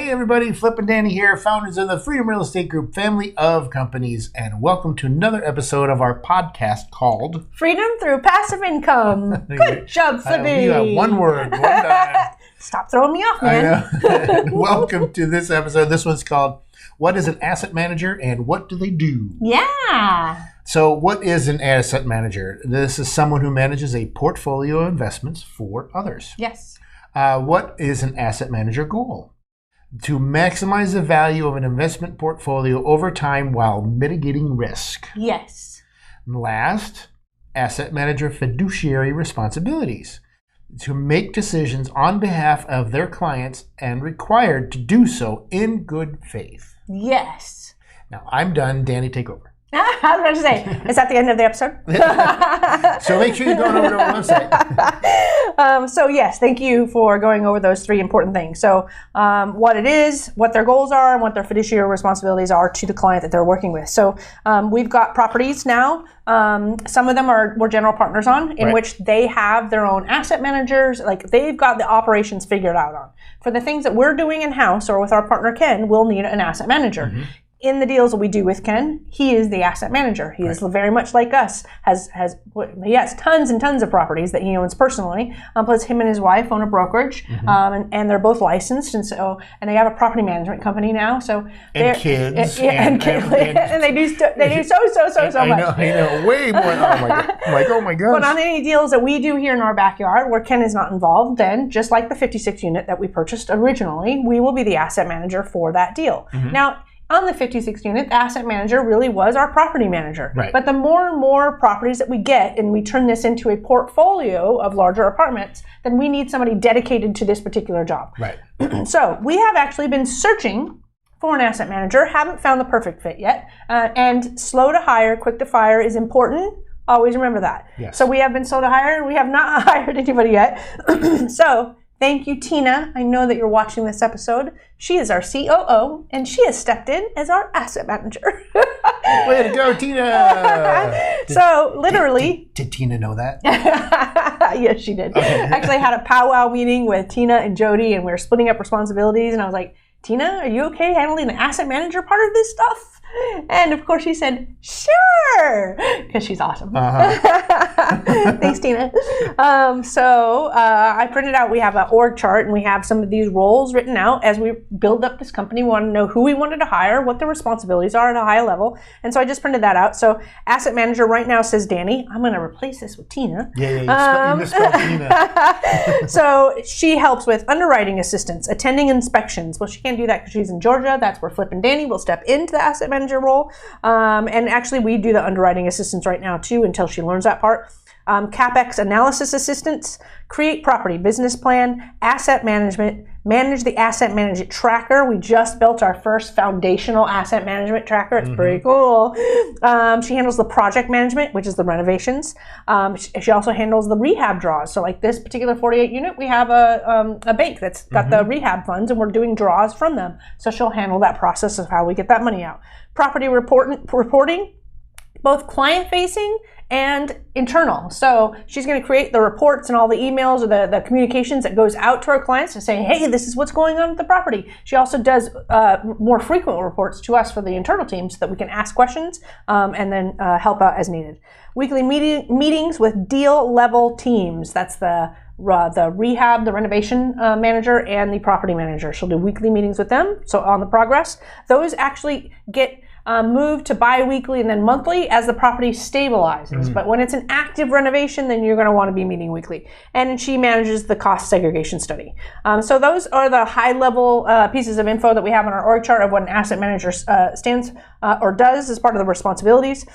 Hey everybody, Flip and Danny here, founders of the Freedom Real Estate Group family of companies, and welcome to another episode of our podcast called Freedom Through Passive Income. Good job, Flippy. You have one word, one time. Stop throwing me off, man. Welcome to this episode. This one's called What is an Asset Manager and What Do They Do? Yeah. So what is an asset manager? This is someone who manages a portfolio of investments for others. Yes. What is an asset manager goal? To maximize the value of an investment portfolio over time while mitigating risk. Yes. And last, asset manager fiduciary responsibilities. To make decisions on behalf of their clients and required to do so in good faith. Yes. Now, I'm done. Danny, take over. I was about to say, is that the end of the episode? So make sure you go over to our website. So yes, thank you for going over those three important things. So what it is, what their goals are, and what their fiduciary responsibilities are to the client that they're working with. So we've got properties now. Some of them we're general partners on, in which they have their own asset managers. Like they've got the operations figured out on. For the things that we're doing in-house or with our partner Ken, we'll need an asset manager. Mm-hmm. In the deals that we do with Ken, he is the asset manager. He is very much like us. He has tons and tons of properties that he owns personally. Plus, him and his wife own a brokerage, and they're both licensed, and they have a property management company now. So and kids, and they do so much. I know, way more. Oh my gosh. But on any deals that we do here in our backyard, where Ken is not involved, then just like the 56 unit that we purchased originally, we will be the asset manager for that deal. Mm-hmm. Now, on the 56 unit, the asset manager really was our property manager. Right. But the more and more properties that we get, and we turn this into a portfolio of larger apartments, then we need somebody dedicated to this particular job. Right. So we have actually been searching for an asset manager, haven't found the perfect fit yet, and slow to hire, quick to fire is important. Always remember that. Yes. So we have been slow to hire, and we have not hired anybody yet. So thank you, Tina. I know that you're watching this episode. She is our COO, and she has stepped in as our asset manager. Way to go, Tina! So, literally... Did Tina know that? Yes, she did. Okay. Actually, I had a powwow meeting with Tina and Jody, and we were splitting up responsibilities, and I was like, Tina, are you okay handling the asset manager part of this stuff? And of course she said, sure, because she's awesome. Thanks, Tina. So I printed out, we have an org chart, and we have some of these roles written out. As we build up this company, we want to know who we wanted to hire, what the responsibilities are at a high level. And so I just printed that out. So asset manager right now says Danny. I'm going to replace this with Tina. Yeah, you misspelled Tina. So she helps with underwriting assistance, attending inspections. Well, she can't do that because she's in Georgia. That's where Flip and Danny will step into the asset manager role. And actually we do the underwriting assistance right now too until she learns that part. CapEx analysis assistance, create property business plan, asset management, manage the asset management tracker. We just built our first foundational asset management tracker. It's pretty cool. She handles the project management, which is the renovations. She also handles the rehab draws. So like this particular 48 unit, we have a bank that's got the rehab funds, and we're doing draws from them. So she'll handle that process of how we get that money out. Property reporting, both client-facing and internal. So she's going to create the reports and all the emails or the communications that goes out to our clients to say, hey, this is what's going on with the property. She also does more frequent reports to us for the internal team so that we can ask questions and then help out as needed. Weekly meetings with deal level teams. That's the rehab, the renovation manager, and the property manager. She'll do weekly meetings with them. So on the progress, those actually get moved to bi-weekly and then monthly as the property stabilizes. But when it's an active renovation, then you're going to want to be meeting weekly. And she manages the cost segregation study. So those are the high-level pieces of info that we have on our org chart of what an asset manager stands or does as part of the responsibilities.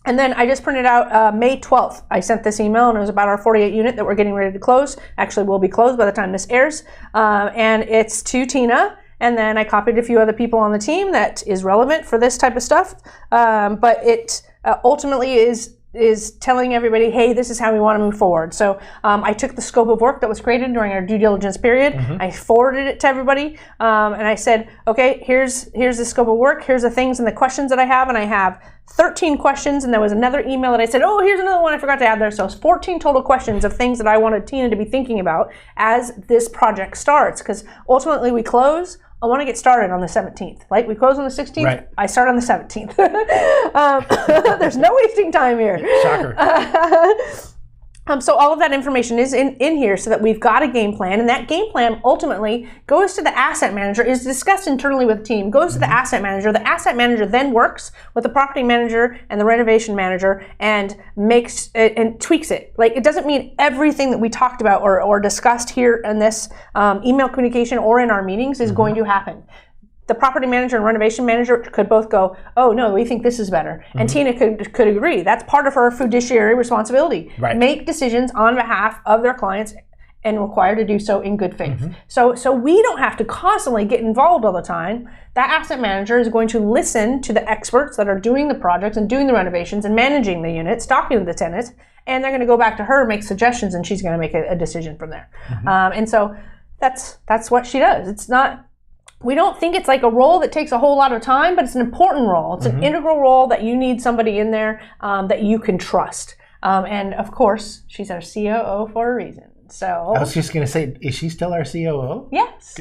And then I just printed out May 12th. I sent this email, and it was about our 48 unit that we're getting ready to close. Actually, will be closed by the time this airs. And it's to Tina. And then I copied a few other people on the team that is relevant for this type of stuff. But it ultimately is telling everybody, hey, this is how we want to move forward. So I took the scope of work that was created during our due diligence period. I forwarded it to everybody. And I said, okay, here's the scope of work. Here's the things and the questions that I have. And I have 13 questions. And there was another email that I said, oh, here's another one I forgot to add there. So it's 14 total questions of things that I wanted Tina to be thinking about as this project starts. Because ultimately we close I want to get started on the 17th. Like we close on the 16th, Right. I start on the 17th. There's no wasting time here. Shocker. So all of that information is in here so that we've got a game plan, and that game plan ultimately goes to the asset manager, is discussed internally with the team, goes to the asset manager. The asset manager then works with the property manager and the renovation manager and makes it and tweaks it. Like, it doesn't mean everything that we talked about or discussed here in this email communication or in our meetings is going to happen. The property manager and renovation manager could both go, oh no, we think this is better. And Tina could agree. That's part of her fiduciary responsibility. Right. Make decisions on behalf of their clients and required to do so in good faith. So we don't have to constantly get involved all the time. That asset manager is going to listen to the experts that are doing the projects and doing the renovations and managing the units, talking to the tenants, and they're going to go back to her, make suggestions, and she's going to make a decision from there. And so that's what she does. It's not... We don't think it's like a role that takes a whole lot of time, but it's an important role. It's an integral role that you need somebody in there that you can trust. And of course, she's our COO for a reason. So I was just going to say, is she still our COO? Yes.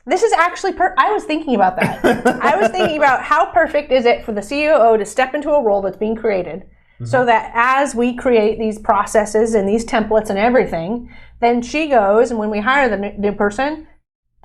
This is actually, I was thinking about that. I was thinking about how perfect is it for the COO to step into a role that's being created so that as we create these processes and these templates and everything, then she goes, and when we hire the new person,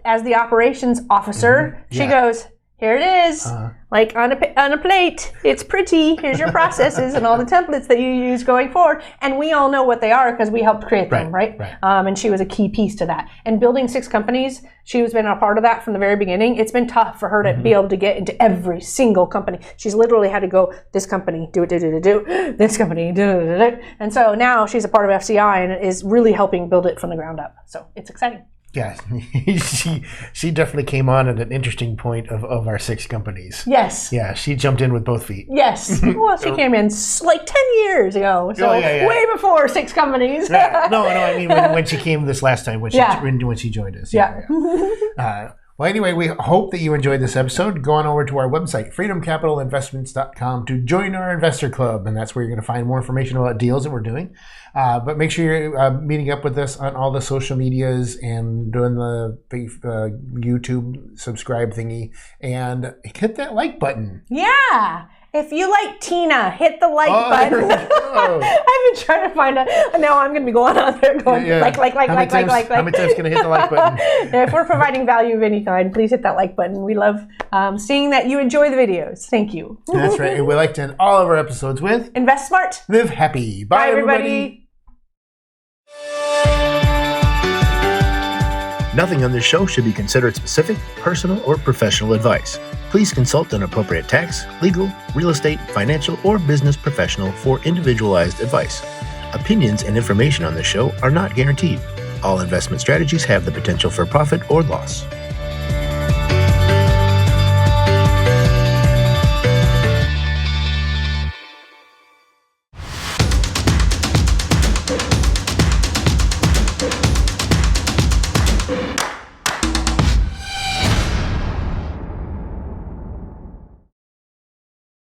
as the operations officer, she goes, here it is, like on a plate. It's pretty. Here's your processes and all the templates that you use going forward. And we all know what they are because we helped create them, right? And she was a key piece to that. And building 6 companies, she has been a part of that from the very beginning. It's been tough for her to be able to get into every single company. She's literally had to go, this company, do, this company, do. And so now she's a part of FCI and is really helping build it from the ground up. So it's exciting. Yeah, she definitely came on at an interesting point of our 6 companies. Yes. Yeah, she jumped in with both feet. Yes. Well, she came in like 10 years ago, so way before 6 companies. No, I mean when she came this last time, when she joined us. Well, anyway, we hope that you enjoyed this episode. Go on over to our website, freedomcapitalinvestments.com, to join our investor club, and that's where you're going to find more information about deals that we're doing. But make sure you're meeting up with us on all the social medias and doing the YouTube subscribe thingy, and hit that like button. Yeah. If you like Tina, hit the like button. I've been trying to find out. Now I'm going to be going out there going like. How many times can I hit the like button? If we're providing value of any kind, please hit that like button. We love seeing that you enjoy the videos. Thank you. That's right. And we like to end all of our episodes with Invest Smart. Live Happy. Bye everybody. Nothing on this show should be considered specific, personal, or professional advice. Please consult an appropriate tax, legal, real estate, financial, or business professional for individualized advice. Opinions and information on this show are not guaranteed. All investment strategies have the potential for profit or loss.